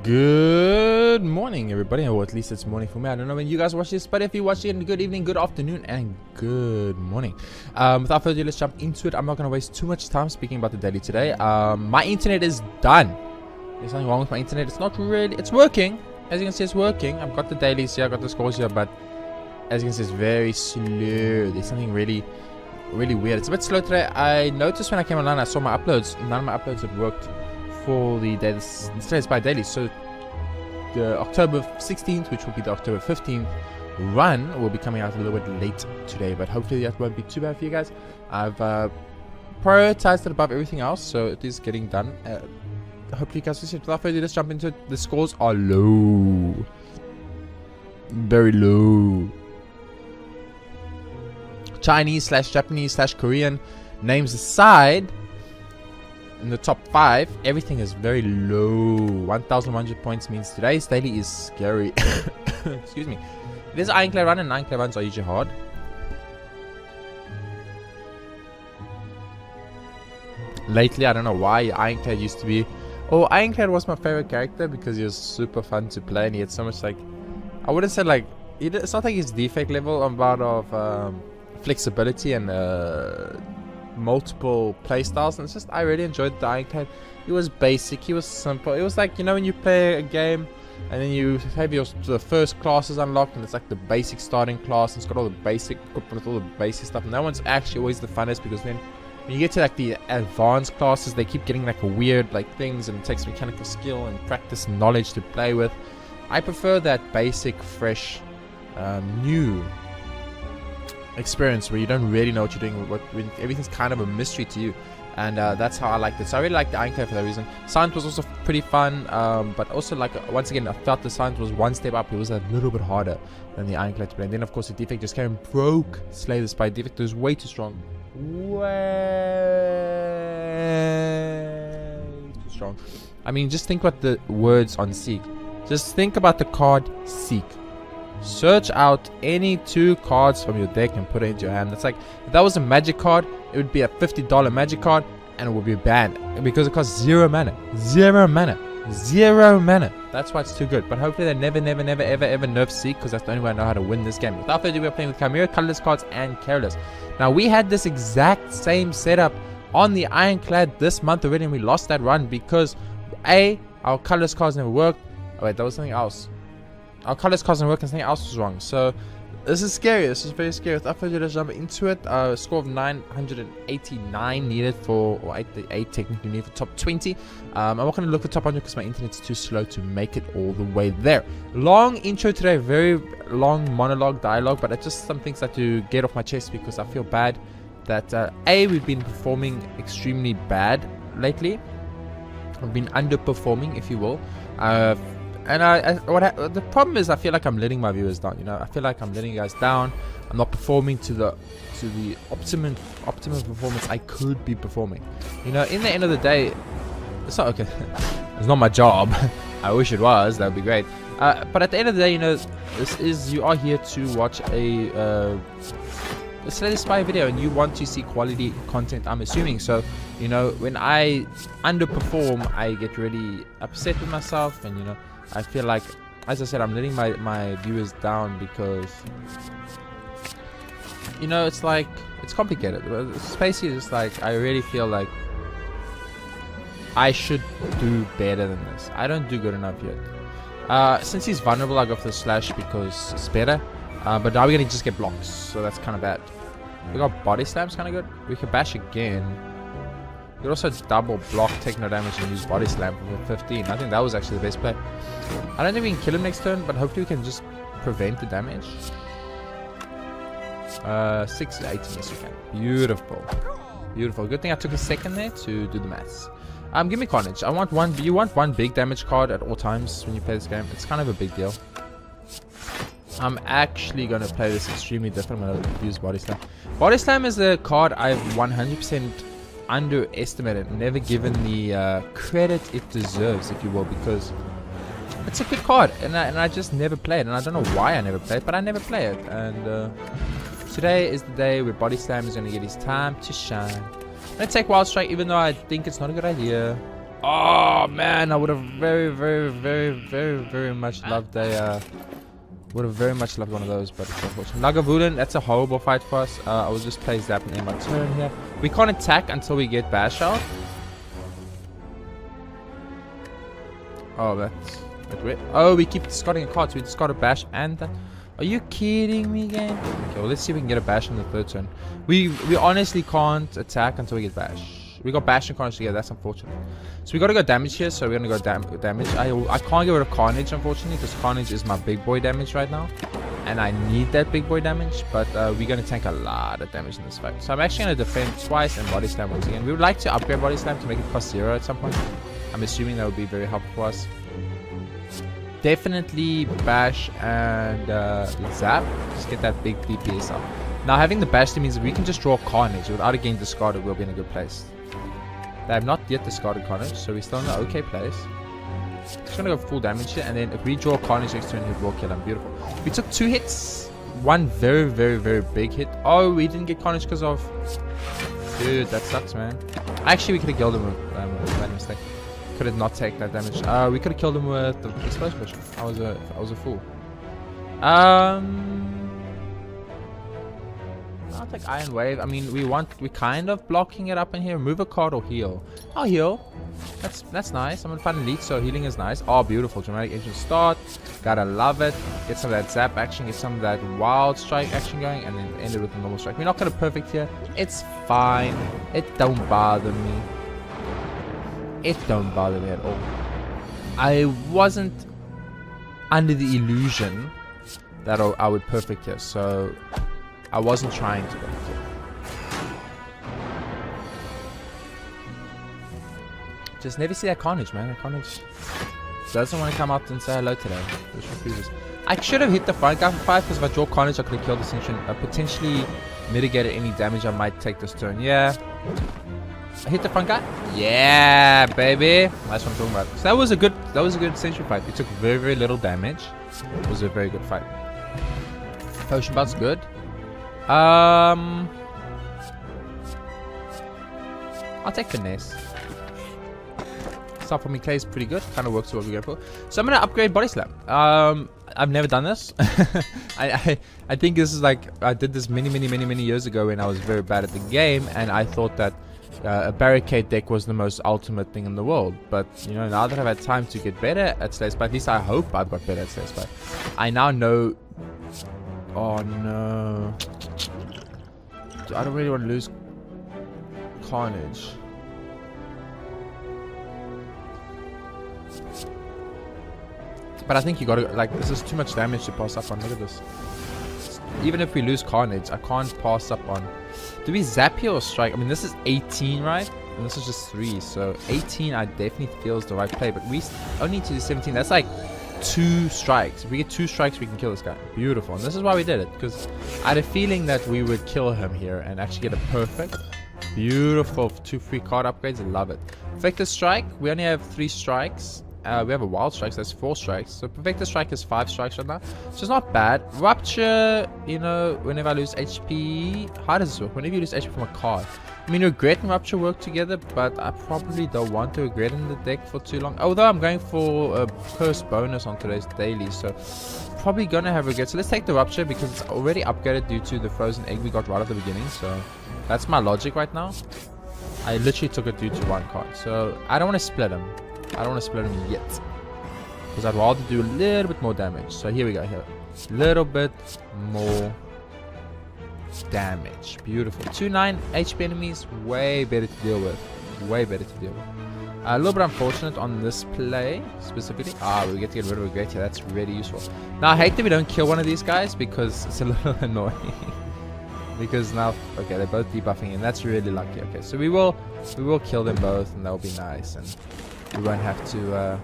Good morning, everybody, or at least it's morning for me. I don't know when you guys watch this, but if you watch it, good evening, good afternoon, and good morning. Without further ado, let's jump into it. I'm not going to waste too much time speaking about the daily today. My internet is done. There's nothing wrong with my internet. It's not really, it's working. As you can see, it's working. I've got the dailies here, I've got the scores here, but as you can see, it's very slow. There's something really weird. It's a bit slow today. I noticed when I came online, I saw my uploads. None of my uploads had worked for the day. This is by daily. So the October 16th, which will be the October 15th run, will be coming out a little bit late today, but hopefully that won't be too bad for you guys. I've prioritized it above everything else, so it is getting done. Hopefully you guys will see it. Without further ado, let's jump into it. The scores are low, very low. Chinese / Japanese / Korean names aside, in the top 5, everything is very low. 1,100 points means today's daily is scary. Excuse me. It is an ironclad run, and ironclad runs are usually hard. Lately, I don't know why ironclad used to be. Oh, ironclad was my favorite character because he was super fun to play, and he had so much, like, I wouldn't say like, it's not like his defect level about of flexibility and multiple playstyles, and it's just, I really enjoyed the ironclad. He was basic, he was simple. It was like, you know, when you play a game and then you have the first classes unlocked, and it's like the basic starting class, and it's got all the basic equipment, all the basic stuff, and that one's actually always the funnest, because then when you get to like the advanced classes, they keep getting like a weird like things, and it takes mechanical skill and practice and knowledge to play with. I prefer that basic, fresh, new experience where you don't really know what you're doing, when everything's kind of a mystery to you, and that's how I liked it. So I really liked the ironclad for that reason. Silent was also pretty fun, but also, like, once again, I felt the Silent was one step up. It was a little bit harder than the ironclad to play, and then of course the defect just came and broke Slay the Spire. Defect was way too strong, way too strong. I mean, just think about the words on Seek. Just think about the card Seek. Search out any 2 cards from your deck and put it into your hand. It's like, if that was a magic card, it would be a $50 magic card, and it would be banned because it costs 0 mana. 0 mana. 0 mana. That's why it's too good. But hopefully they never ever nerf Seek, because that's the only way I know how to win this game. Without further ado, we're playing with Chimera, colorless cards, and careless. Now, we had this exact same setup on the ironclad this month already, and we lost that run because our colorless cards never worked. Oh wait, that was something else. Our colors cards didn't work, and something else was wrong. So this is scary. This is very scary. Without further ado, let's jump into it. A score of 989 needed for, or 88 technically needed for top 20. I'm not going to look for top 100 because my internet's too slow to make it all the way there. Long intro today, very long monologue, dialogue, but it's just some things I have to get off my chest because I feel bad that we've been performing extremely bad lately. We've been underperforming, if you will. And the problem is, I feel like I'm letting my viewers down. You know, I feel like I'm letting you guys down. I'm not performing to the optimum performance I could be performing. You know, in the end of the day, it's not okay. It's not my job. I wish it was. That would be great. But at the end of the day, you know, you are here to watch a Slay the Spire video, and you want to see quality content, I'm assuming. So, you know, when I underperform, I get really upset with myself, and, you know, I feel like, as I said, I'm letting my viewers down because, you know, it's like, it's complicated. It's basically just like, I really feel like I should do better than this. I don't do good enough yet. Since he's vulnerable, I go for the slash because it's better. But now we're going to just get blocks, so that's kind of bad. We got body slams, kind of good. We can bash again. We could also double block, take no damage, and use body slam for 15. I think that was actually the best play. I don't think we can kill him next turn, but hopefully we can just prevent the damage. 6 to 18, yes we can. Beautiful. Beautiful. Good thing I took a second there to do the maths. Give me Carnage. You want one big damage card at all times when you play this game. It's kind of a big deal. I'm actually going to play this extremely different. I'm going to use Body Slam. Body Slam is a card I've 100% underestimated, never given the credit it deserves, if you will, because it's a good card, and I just never play it, and I don't know why I never play it, but I never play it. And today is the day where Body Slam is going to get his time to shine. I'm going to take Wild Strike, even though I think it's not a good idea. Oh, Oh man, I would have very much loved a would have very much loved one of those, but it's unfortunate. Lagavulin, that's a horrible fight for us. I will just play Zap and end my turn here. We can't attack until we get Bash out. Oh, that's weird. Oh, we keep discarding a card, so we discard a Bash and that. Are you kidding me, game? Okay, well, let's see if we can get a Bash on the third turn. We honestly can't attack until we get Bash. We got Bash and Carnage together. That's unfortunate. So we got to go damage here. So we're gonna go damage. I can't get rid of Carnage, unfortunately, because Carnage is my big boy damage right now, and I need that big boy damage. But we're gonna tank a lot of damage in this fight. So I'm actually gonna defend twice and Body Slam once again. We would like to upgrade Body Slam to make it cost 0 at some point. I'm assuming that would be very helpful for us. Definitely Bash and Zap. Just get that big DPS up. Now having the Bash means we can just draw Carnage without it getting discarded. We'll be in a good place. They have not yet discarded Carnage, so we're still in an okay place. Just gonna go full damage here, and then if we draw Carnage next turn, he will kill him. Beautiful. We took 2 hits. One very big hit. Oh, we didn't get Carnage because of... Dude, that sucks, man. Actually, we could have killed him with that mistake. Could have not taken that damage. We could have killed him with the Explosive Push. I was a fool. I'll take Iron Wave. I mean, we're kind of blocking it up in here. Move a card or heal. I'll heal. That's nice. I'm gonna find Elite, so healing is nice. Oh, beautiful. Dramatic Engine start. Gotta love it. Get some of that Zap action. Get some of that Wild Strike action going, and then end it with a normal strike. We're not gonna perfect here. It's fine. It don't bother me. It don't bother me at all. I wasn't under the illusion that I would perfect here, so I wasn't trying to perfect here. Just never see that Carnage, man. That Carnage doesn't want to come up and say hello today. I should have hit the front guy for 5, because if I draw Carnage, I could have killed this engine. Potentially mitigated any damage I might take this turn. Yeah. I hit the front guy. Yeah, baby. That's what I'm talking about. So that was a good Sentry fight. We took very little damage. It was a very good fight. Potion Belt's good. I'll take Finesse. Stuff for me clay is pretty good. Kind of works what we're going for. So I'm gonna upgrade Body Slam. I've never done this. I think this is like, I did this many years ago when I was very bad at the game, and I thought that a barricade deck was the most ultimate thing in the world. But you know, now that I've had time to get better at Slay Spire, at least I hope I've got better at Slay Spire, I now know. Oh no, I don't really want to lose Carnage. But I think you gotta, like, this is too much damage to pass up on. Look at this. Even if we lose Carnage, I can't pass up on. Do we zap here or strike? I mean, this is 18, right? And this is just 3. So 18, I definitely feel is the right play. But we only need to do 17. That's like 2 strikes. If we get 2 strikes, we can kill this guy. Beautiful. And this is why we did it. Because I had a feeling that we would kill him here and actually get a perfect. Beautiful. 2 free card upgrades. I love it. Perfected strike. We only have 3 strikes. We have a wild strike, so that's 4 strikes. So perfected strike is 5 strikes right now. So it's not bad. Rupture, you know, whenever I lose HP. How does this work? Whenever you lose HP from a card. I mean, Regret and Rupture work together, but I probably don't want to Regret in the deck for too long. Although I'm going for a curse bonus on today's daily, so probably gonna have Regret. So let's take the Rupture because it's already upgraded due to the frozen egg we got right at the beginning. So that's my logic right now. I literally took it due to 1 card. So I don't want to split him. I don't want to split him yet, because I'd rather do a little bit more damage. So here we go. Here, little bit more damage. Beautiful. 2-9 HP enemies, way better to deal with. Way better to deal with. A little bit unfortunate on this play specifically. We get to get rid of a great here. That's really useful. Now I hate that we don't kill one of these guys because it's a little annoying. Because now, okay, they're both debuffing, and that's really lucky. Okay, so we will kill them both, and that will be nice, and we won't have to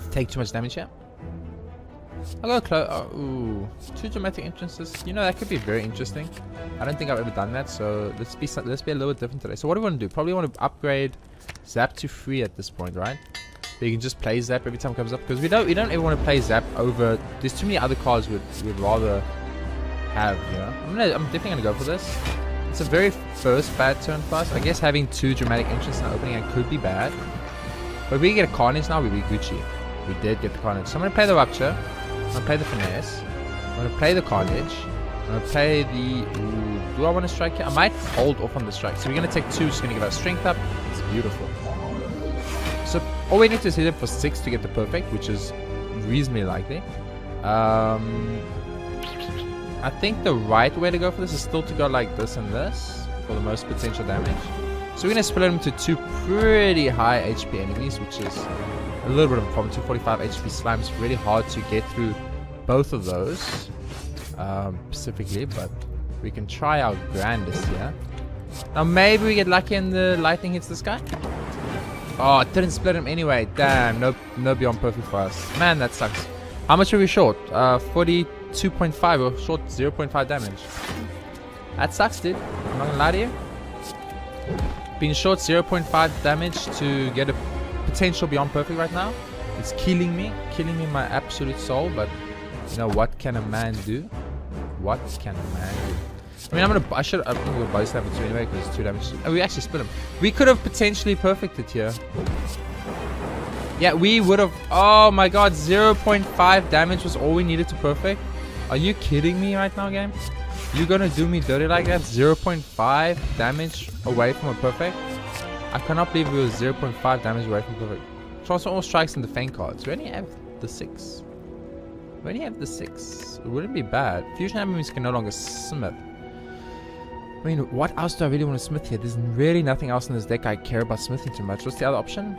take too much damage here. I'll go close. Ooh, 2 dramatic entrances. You know, that could be very interesting. I don't think I've ever done that, so let's be a little bit different today. So what do we want to do? Probably want to upgrade Zap to 3 at this point, right? So you can just play Zap every time it comes up, because we don't ever want to play Zap over. There's too many other cards we'd rather have, you know. I'm definitely gonna go for this. It's a very first bad turn for us. I guess having 2 dramatic entrances in the opening hand could be bad. But if we get a Carnage now, we'll be Gucci. We did get the Carnage. So I'm going to play the Rupture. I'm going to play the Finesse. I'm going to play the Carnage. I'm going to play the... Ooh, do I want to strike here? I might hold off on the strike. So we're going to take 2. Just going to get our strength up. It's beautiful. So all we need to hit it for 6 to get the perfect, which is reasonably likely. I think the right way to go for this is still to go like this and this for the most potential damage. So we're going to split them into 2 pretty high HP enemies, which is a little bit of a problem. 245 HP slime is really hard to get through both of those specifically, but we can try our grandest here. Now maybe we get lucky and the lightning hits this guy. Oh, it didn't split him anyway. Damn, no beyond perfect for us. Man, that sucks. How much are we short? 42.5 or short 0.5 damage. That sucks, dude. I'm not gonna lie to you. Being short 0.5 damage to get a potential beyond perfect right now. It's killing me my absolute soul. But you know, what can a man do? What can a man do? I mean, I'm gonna go BODYSLAM for 2 anyway because it's 2 damage. Oh, we actually split him. We could have potentially perfected here. Yeah, we would have. Oh my god, 0.5 damage was all we needed to perfect. Are you kidding me right now, game? You gonna do me dirty like that? 0.5 damage away from a perfect? I cannot believe we were 0.5 damage away from perfect. Transfer all strikes and the feint cards. We only have the 6. We only have the 6. It wouldn't be bad. Fusion enemies can no longer smith. I mean, what else do I really want to smith here? There's really nothing else in this deck I care about smithing too much. What's the other option?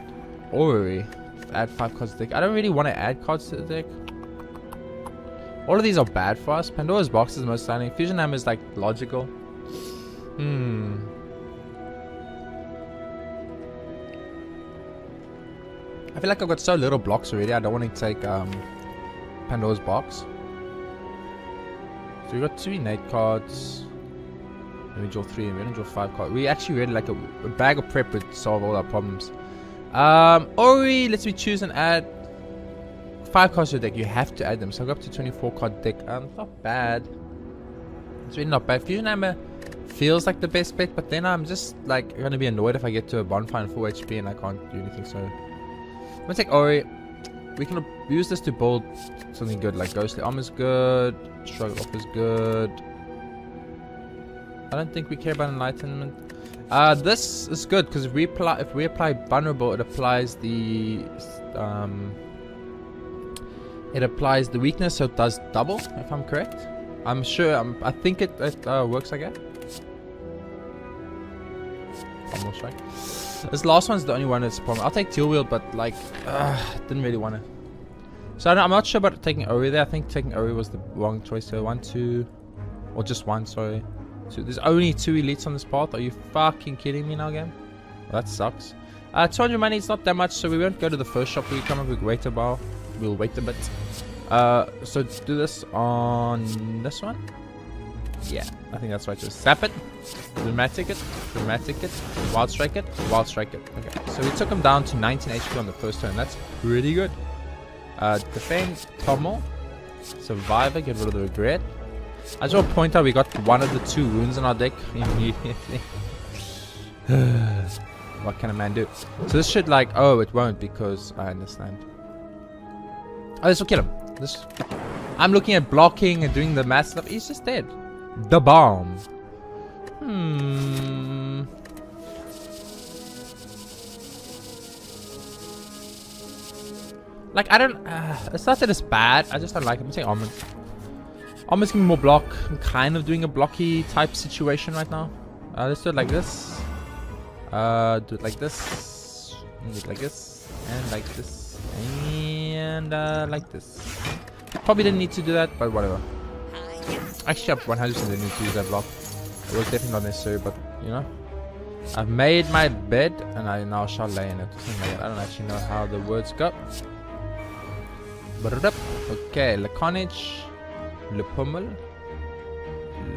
Orrery. Add 5 cards to the deck. I don't really want to add cards to the deck. All of these are bad for us. Pandora's Box is most stunning. Fusion Hammer is like logical. I feel like I've got so little blocks already. I don't want to take Pandora's Box. So we got 2 innate cards. Then we draw 3 and we're gonna draw 5 cards. We actually really like a bag of prep would solve all our problems. Ori lets me choose and add 5 cards to the deck. You have to add them. So I go up to 24 card deck. Not bad. It's really not bad. Fusion Hammer feels like the best bet, but then I'm just like gonna be annoyed if I get to a bonfire and full HP and I can't do anything. So I'm gonna take Ori. We can use this to build something good, like Ghostly Armor's good, Shrug Off is good. I don't think we care about Enlightenment. This is good because if we apply Vulnerable, it applies the weakness, so it does double. If I'm correct, I'm sure. I think it works like that. Almost right. This last one's the only one that's a problem. I'll take Teal Wheel, but like, didn't really want to. So I'm not sure about taking Ori there. I think taking Ori was the wrong choice. So 1, 2, or just 1. Sorry. So there's only 2 elites on this path. Are you fucking kidding me now, game? Well, that sucks. 200 money is not that much, so we won't go to the first shop. We come up with Greater Bar. We'll wait a bit. So do this on this one. Yeah, I think that's right. Just zap it, dramatic it, wild strike it, wild strike it. Okay, so we took him down to 19 HP on the first turn. That's pretty good. Defend, Tommel, Survivor, get rid of the regret. I just want to point out we got one of the 2 wounds in our deck immediately. What can a man do? So this should like, oh, it won't because I understand. Oh, this will kill him. I'm looking at blocking and doing the math stuff. He's just dead. The bomb. Like, I don't... it's not that it's bad. I just don't like it. I'm saying Almond. Almond's giving me more block. I'm kind of doing a blocky type situation right now. Let's do it like this. Do it like this. Do it like this. And like this. And like this. Probably didn't need to do that, but whatever. Actually, I 100% didn't need to use that block. It was definitely not necessary, but you know. I've made my bed and I now shall lay in it. I don't actually know how the words go. Okay, Le Carnage, Le Pummel,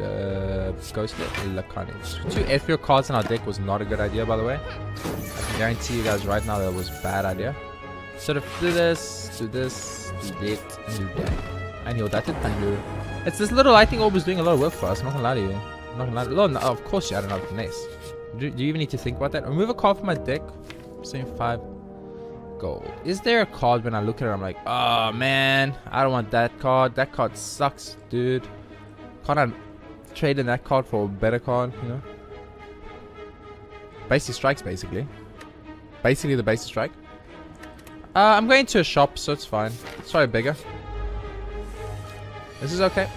Le Ghostly, Le Carnage. 2 Ethereal cards in our deck was not a good idea, by the way. I can guarantee you guys right now that was a bad idea. So to do this, do that, and do that. And he'll that it and do. It's this little lighting orb is doing a lot of work for us. I'm not gonna lie to you. I'm not gonna lie to you. Oh, no, of course you add another finesse. Do you even need to think about that? Remove a card from my deck. 75. gold. Is there a card when I look at it I'm like, oh man, I don't want that card. That card sucks, dude. Can't I trade in that card for a better card, you know? Basic strikes, basically. Basically the basic strike. I'm going to a shop, so it's fine. Let's try a bigger. This is okay.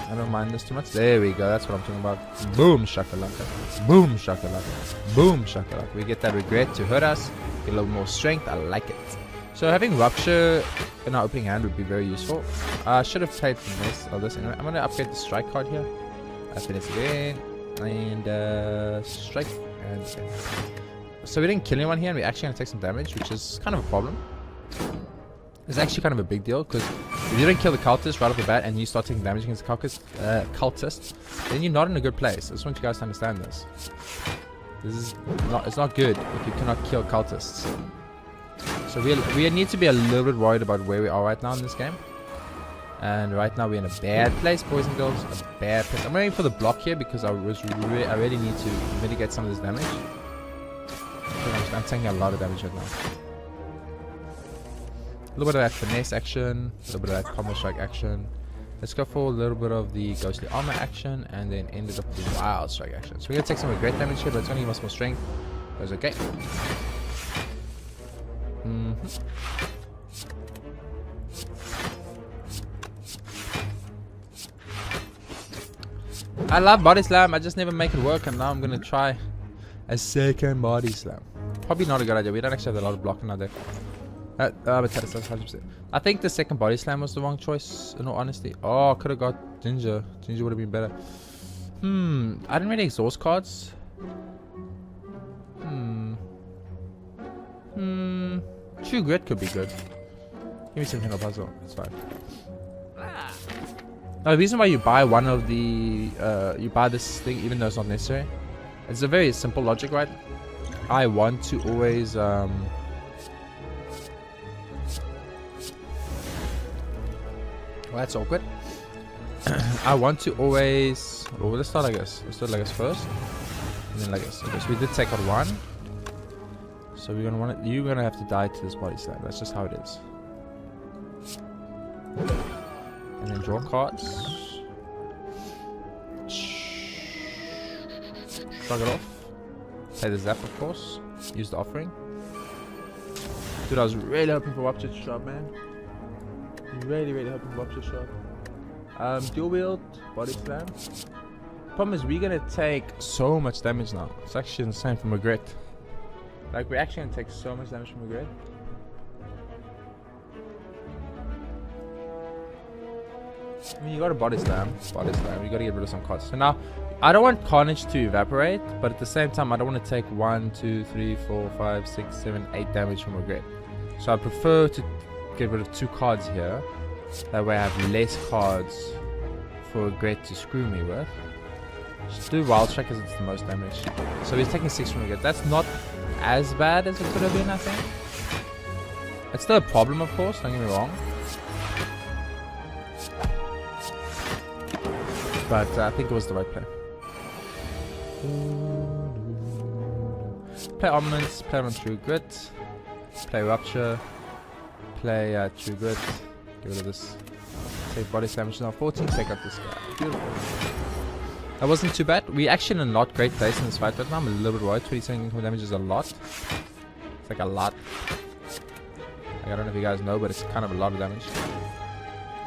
I don't mind this too much. There we go. That's what I'm talking about. Boom shakalaka. Boom shakalaka. Boom shakalaka. We get that regret to hurt us. Get a little more strength. I like it. So having rupture in our opening hand would be very useful. I should have played finesse of this anyway. I'm gonna upgrade the strike card here. Finesse again. And strike. And so we didn't kill anyone here, and we're actually gonna take some damage, which is kind of a problem. It's actually kind of a big deal, because if you don't kill the cultist right off the bat and you start taking damage against the cultist, then you're not in a good place. I just want you guys to understand this. It's not good if you cannot kill cultists. So we need to be a little bit worried about where we are right now in this game. And right now we're in a bad place, boys and girls. A bad place. I'm waiting for the block here because I really need to mitigate some of this damage. I'm taking a lot of damage right now. A little bit of that finesse action, a little bit of that combo strike action. Let's go for a little bit of the ghostly armor action, and then end it up with the wild strike action. So we're gonna take some great damage here, but it's only give us more strength. That's okay. I love body slam. I just never make it work, and now I'm gonna try a second body slam. Probably not a good idea. We don't actually have a lot of block in our deck. But 100%. I think the second body slam was the wrong choice, in all honesty. Oh, I could have got Ginger. Ginger would have been better. I didn't really exhaust cards. True Grit could be good. Give me some Hero Puzzle. It's fine. Now, the reason why you buy one of the... you buy this thing even though it's not necessary. It's a very simple logic, right? I want to always... well, that's awkward. I want to always... Well, let's start like this. Let's do it like this first. And then like this. Okay, so we did take out one. So we're gonna want it. You're gonna have to die to this body slam. That's just how it is. And then draw cards. Shrug it off. Play the zap, of course. Use the offering. Dude, I was really hoping for Rupture to show up, man. Really hoping for Rupture to show up. Dual wield, body slam. Problem is, we're gonna take so much damage now. It's actually insane from regret. Like, we're actually gonna take so much damage from regret. I mean, you got a body slam, you gotta get rid of some cards. So now, I don't want Carnage to evaporate, but at the same time, I don't want to take 1, 2, 3, 4, 5, 6, 7, 8 damage from regret. So I prefer to get rid of 2 cards here. That way I have less cards for regret to screw me with. Just do Wild Strike because it's the most damage. So he's taking 6 from regret. That's not as bad as it could have been, I think. It's still a problem, of course, don't get me wrong. But I think it was the right play. Play Ominence, play on True Grit, play Rupture, play True Grit, get rid of this. Take body damage now 14, take out this guy. Beautiful. That wasn't too bad. We're actually in a not great place in this fight right now. I'm a little bit worried. 27 income damage is a lot. It's like a lot. Like, I don't know if you guys know, but it's kind of a lot of damage.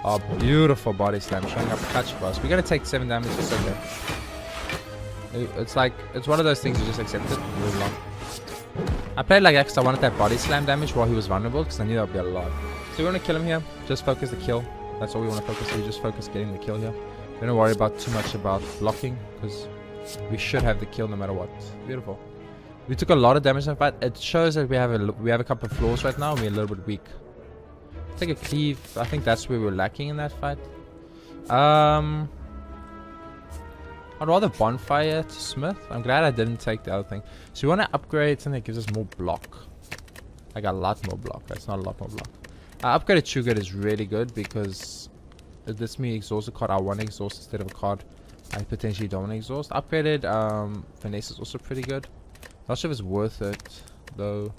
Oh, beautiful body slam, showing up a catch for us. We're gonna take 7 damage, it's okay. It's like, it's one of those things you just accept it, move along. I played like that because I wanted that body slam damage while he was vulnerable, because I knew that would be a lot. So we're gonna kill him here, just focus the kill. That's all we want to focus on, just focus getting the kill here. We don't worry about too much about blocking, because we should have the kill no matter what. Beautiful. We took a lot of damage in that fight. It shows that we have a couple of flaws right now, and we're a little bit weak. Take a cleave. I think that's where we're lacking in that fight. I'd rather bonfire to smith. I'm glad I didn't take the other thing. So we want to upgrade something that gives us more block. Like a lot more block. That's not a lot more block. Upgraded True Grit is really good because it lets me exhaust a card I want to exhaust instead of a card I potentially don't want to exhaust. Upgraded Finesse is also pretty good. Not sure if it's worth it though.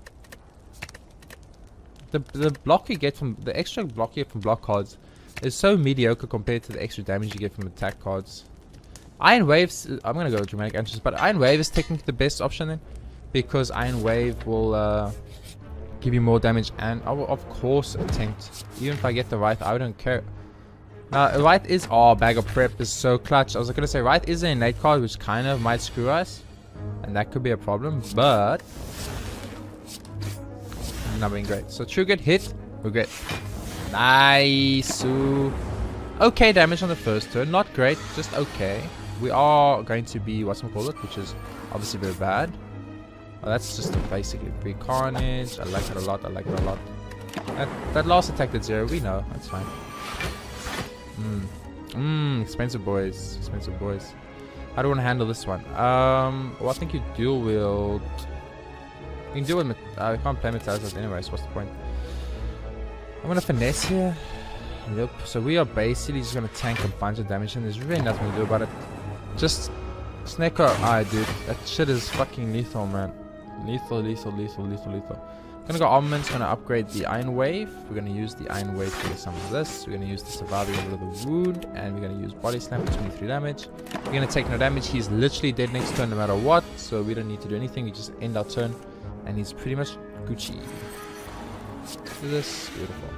the block you get from the extra block you get from block cards is so mediocre compared to the extra damage you get from attack cards. Iron Waves, I'm gonna go dramatic entrance, but Iron Wave is technically the best option then, because Iron Wave will give you more damage, and I will of course attempt. Even if I get the right, I wouldn't care. Now right is Bag of Prep is so clutch. I was gonna say right is an innate card which kind of might screw us, and that could be a problem, but not being great. So true good hit, we're good. Nice. Okay damage on the first turn, not great, just okay. We are going to be whatchamacallit, which is obviously very bad. Oh, that's just basically free carnage. I like it a lot. I like it a lot. That last attack did 0. We know. That's fine. Expensive boys. Expensive boys. How do you want to handle this one? Well, I think you dual wield. You can deal with. I can't play Metallus anyway, so what's the point? I'm gonna finesse here. Yep. So we are basically just gonna tank a bunch of damage, and there's really nothing to do about it. Just Snake eye, dude. That shit is fucking lethal, man. Lethal, lethal, lethal, lethal, lethal. Gonna go armaments, gonna upgrade the Iron Wave. We're gonna use the Iron Wave to get some of this. We're gonna use the Surviving Over the Wound, and we're gonna use Body Slam for 23 damage. We're gonna take no damage. He's literally dead next turn no matter what, so we don't need to do anything. We just end our turn, and he's pretty much Gucci. Do this, beautiful.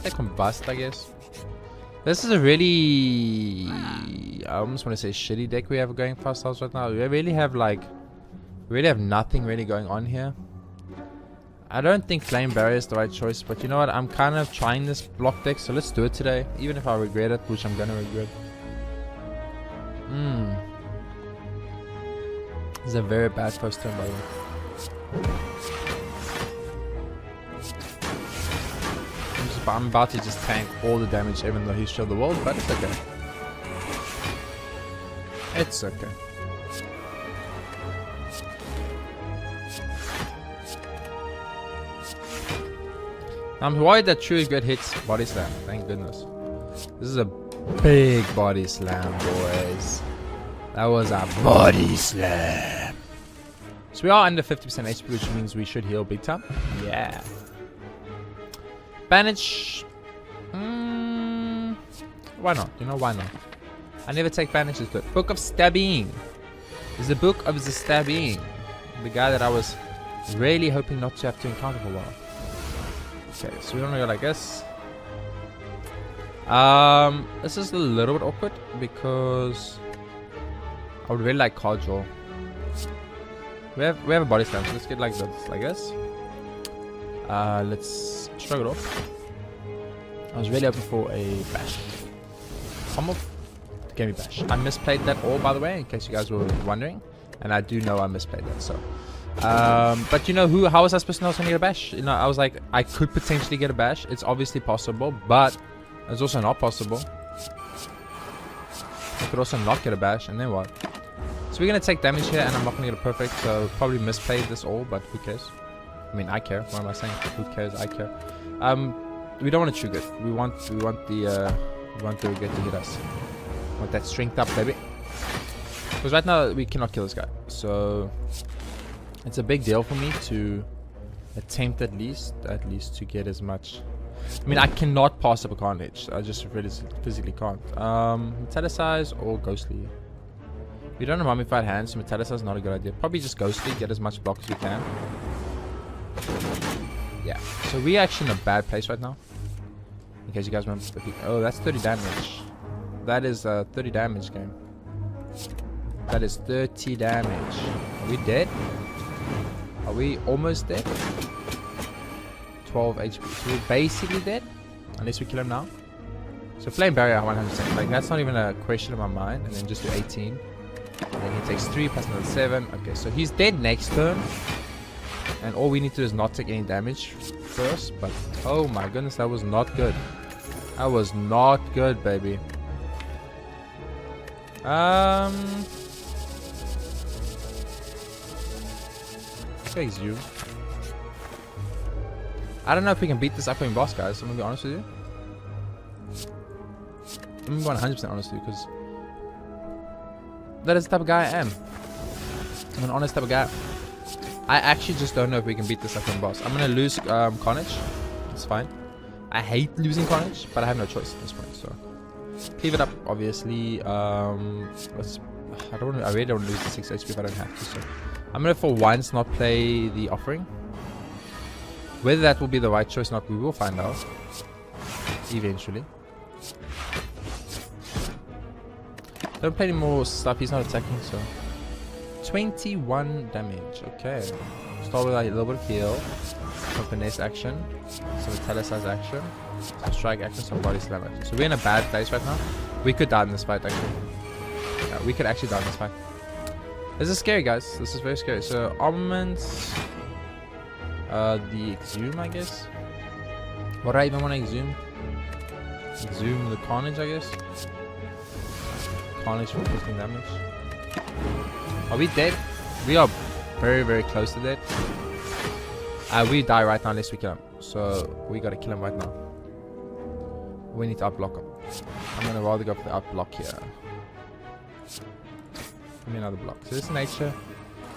Take Combust, I guess. This is a really, I almost want to say shitty deck we have going for ourselves right now. We really have nothing really going on here. I don't think Flame Barrier is the right choice, but you know what? I'm kind of trying this block deck, so let's do it today. Even if I regret it, which I'm gonna regret. This is a very bad first turn, by the way. I'm about to just tank all the damage even though he's showed the world, but it's okay. It's okay. I'm worried that True Good hits Body Slam, thank goodness. This is a big Body Slam, boys. That was a Body Slam. So we are under 50% HP, which means we should heal big time. Yeah. Banish. Why not? You know, why not? I never take banishes, but Book of Stabbing. This is the Book of the Stabbing. The guy that I was really hoping not to have to encounter for a while. Okay, so we're gonna go like this. This is a little bit awkward because I would really like card draw. We have a Body Slam, so let's get like this, let's shrug it off. I was really hoping for a bash. Some of gave me bash. I misplayed that all, by the way, in case you guys were wondering, and I do know I misplayed that. So, but you know who? How was I supposed to know I was gonna get a bash? You know, I was like, I could potentially get a bash. It's obviously possible, but it's also not possible. I could also not get a bash, and then what? So we're gonna take damage here, and I'm not gonna get a perfect. So probably misplayed this all, but who cares? I mean, I care. What am I saying? Who cares? I care. We don't want to trigger it. We want the Urget to hit us. We want that strength up, baby. Because right now we cannot kill this guy. So it's a big deal for me to attempt at least to get as much. I mean, I cannot pass up a Carnage. I just really physically can't. Metallicize or Ghostly. We don't have Mummified Hands, so Metallicize is not a good idea. Probably just Ghostly, get as much block as we can. Yeah, so we're actually in a bad place right now. In case you guys remember. Oh, that's 30 damage. That is 30 damage game. That is 30 damage. Are we dead? Are we almost dead? 12 HP. So we're basically dead. Unless we kill him now. So Flame Barrier 100%. Like, that's not even a question in my mind. And then just do 18. And then he takes 3 plus another 7. Okay, so he's dead next turn. And all we need to do is not take any damage first. But oh my goodness, that was not good. That was not good, baby. Thanks, you. I don't know if we can beat this upcoming boss, guys. I'm gonna be honest with you. I'm gonna be 100% honest with you, because that is the type of guy I am. I'm an honest type of guy. I actually just don't know if we can beat the second boss. I'm gonna lose Carnage. It's fine. I hate losing Carnage, but I have no choice at this point. So cleave it up, obviously. I really don't lose the 6 HP if I don't have to. So I'm gonna for once not play the offering. Whether that will be the right choice or not, we will find out eventually. Don't play any more stuff. He's not attacking, so 21 damage. Okay. Start with a little bit of heal, some finesse action, some italicized action, some strike action, some body slam action. So we're in a bad place right now. We could die in this fight actually. Yeah, we could actually die in this fight. This is scary, guys. This is very scary. So armaments, the exhume, I guess. What do I even want to exhume? Exhume the carnage, I guess. Carnage for 15 damage. Are we dead? We are very, very close to dead. We die right now unless we kill him. So we gotta kill him right now. We need to up-block him. I'm gonna rather go for the up-block here. Give me another block. So this is nature.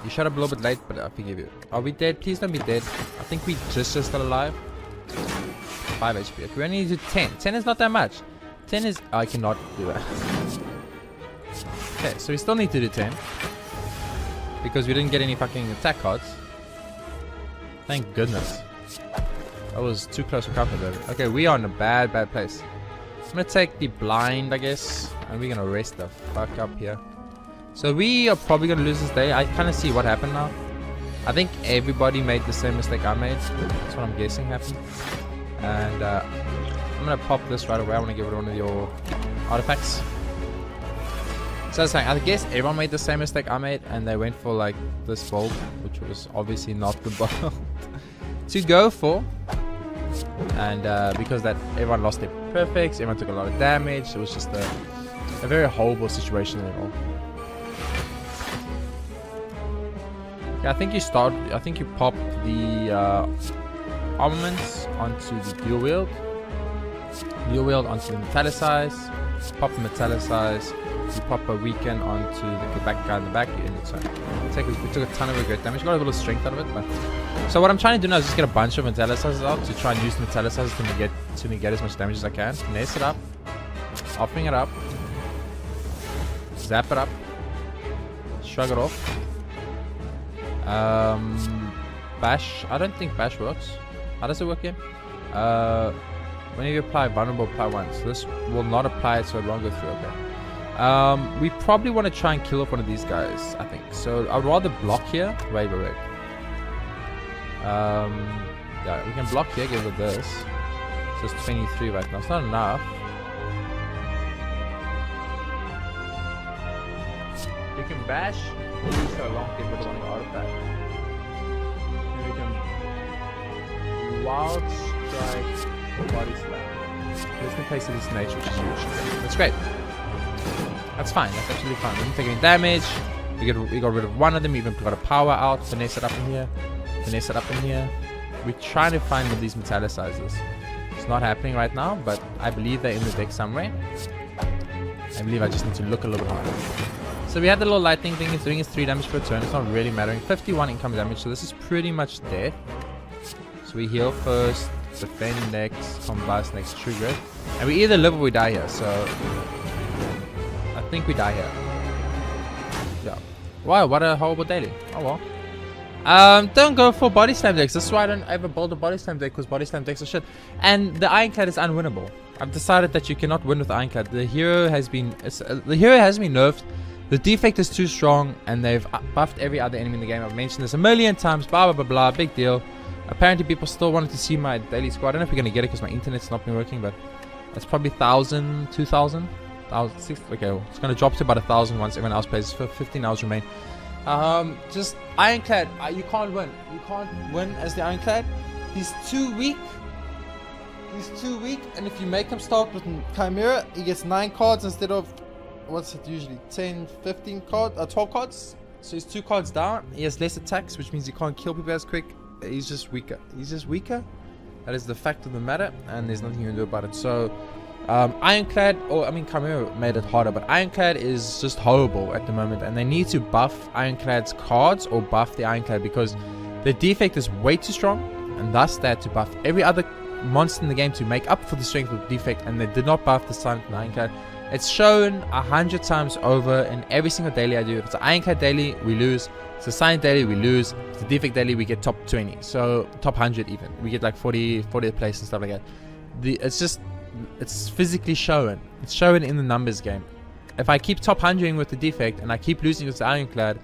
You shut up a little bit late, but I forgive you. Are we dead? Please don't be dead. I think we just still alive. 5 HP. Okay, we only need to do 10. 10 is not that much. 10 is... I cannot do that. Okay, so we still need to do 10. Because we didn't get any fucking attack cards. Thank goodness. That was too close for comfort, baby. Okay, we are in a bad, bad place. I'm gonna take the blind, I guess. And we're gonna rest the fuck up here. So we are probably gonna lose this day. I kind of see what happened now. I think everybody made the same mistake I made. That's what I'm guessing happened. And I'm gonna pop this right away. I want to give it one of your artifacts. So I was saying, I guess everyone made the same mistake I made, and they went for like this bolt, which was obviously not the bolt to go for. And because that everyone lost their perfects, everyone took a lot of damage. It was just a very horrible situation at all. Yeah, I think you pop the armaments onto the dual wield onto the metallicize, pop the metallicize, you pop a weaken onto the back guy in the back, you end it. So we took a ton of regret damage, got a little strength out of it. But so what I'm trying to do now is just get a bunch of metallicizers out to try and use the metallicizers to get as much damage as I can. Finesse it up, offering it up, zap it up, shrug it off. Bash. I don't think bash works. How does it work here? When you apply vulnerable, apply once. So this will not apply it, so it won't go through. Okay. We probably want to try and kill off one of these guys, I think. So I'd rather block here. Wait. Yeah, we can block here, give it this. So it's 23 right now. It's not enough. You can bash. So long, get rid of one of the artifacts. And we can wild strike, body slam. Let's replace this nature, which is huge. That's great. That's fine. That's absolutely fine. We didn't take any damage. We got rid of one of them. We even got a power out. Finesse it up in here. Finesse it up in here. We're trying to find one of these metallicizers. It's not happening right now, but I believe they're in the deck somewhere. I believe I just need to look a little bit harder. So we had the little lightning thing. It's doing its 3 damage per turn. It's not really mattering. 51 income damage. So this is pretty much dead. So we heal first, defend next, combust next, trigger. And we either live or we die here. So I think we die here. Yeah. Wow, what a horrible daily. Oh well. Don't go for body slam decks. This is why I don't ever build a body slam deck, because body slam decks are shit. And the Ironclad is unwinnable. I've decided that you cannot win with Ironclad. The hero has been nerfed. The defect is too strong, and they've buffed every other enemy in the game. I've mentioned this a million times. Blah, blah, blah, blah. Big deal. Apparently, people still wanted to see my daily squad. I don't know if we're going to get it because my internet's not been working, but it's probably 1,000, 2,000, 1,000, 6,000. Okay, well, it's going to drop to about 1,000 once everyone else plays. 15 hours remain. Just Ironclad. You can't win. You can't win as the Ironclad. He's too weak. And if you make him start with Chimera, he gets 9 cards instead of... What's it usually? 10, 15 cards, 12 cards. So he's 2 cards down. He has less attacks, which means he can't kill people as quick. He's just weaker. That is the fact of the matter, and there's nothing you can do about it. So, Ironclad, Chimera made it harder, but Ironclad is just horrible at the moment, and they need to buff Ironclad's cards or buff the Ironclad, because The defect is way too strong, and thus they had to buff every other monster in the game to make up for the strength of the defect, and they did not buff the silent and ironclad. It's shown 100 times over in every single daily I do. If it's an ironclad daily, we lose. If it's a silent daily, we lose. If it's a defect daily, we get top 20. So top 100 even. We get like 40 place and stuff like that. It's physically shown. It's shown in the numbers game. If I keep top 100ing with the defect, and I keep losing with the ironclad,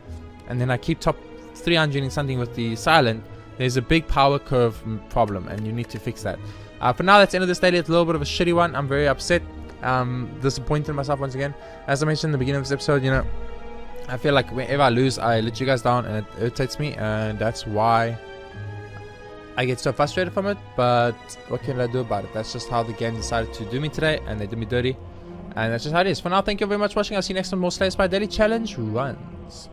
and then I keep top 300ing something with the silent, there's a big power curve problem, and you need to fix that. For now, that's the end of this daily. It's a little bit of a shitty one. I'm very upset. Disappointed in myself once again. As I mentioned in the beginning of this episode, you know, I feel like whenever I lose, I let you guys down, and it irritates me, and that's why I get so frustrated from it. But what can I do about it? That's just how the game decided to do me today, and they did me dirty, and that's just how it is. For now, thank you very much for watching. I'll see you next time. More Slay Spire Daily Challenge runs.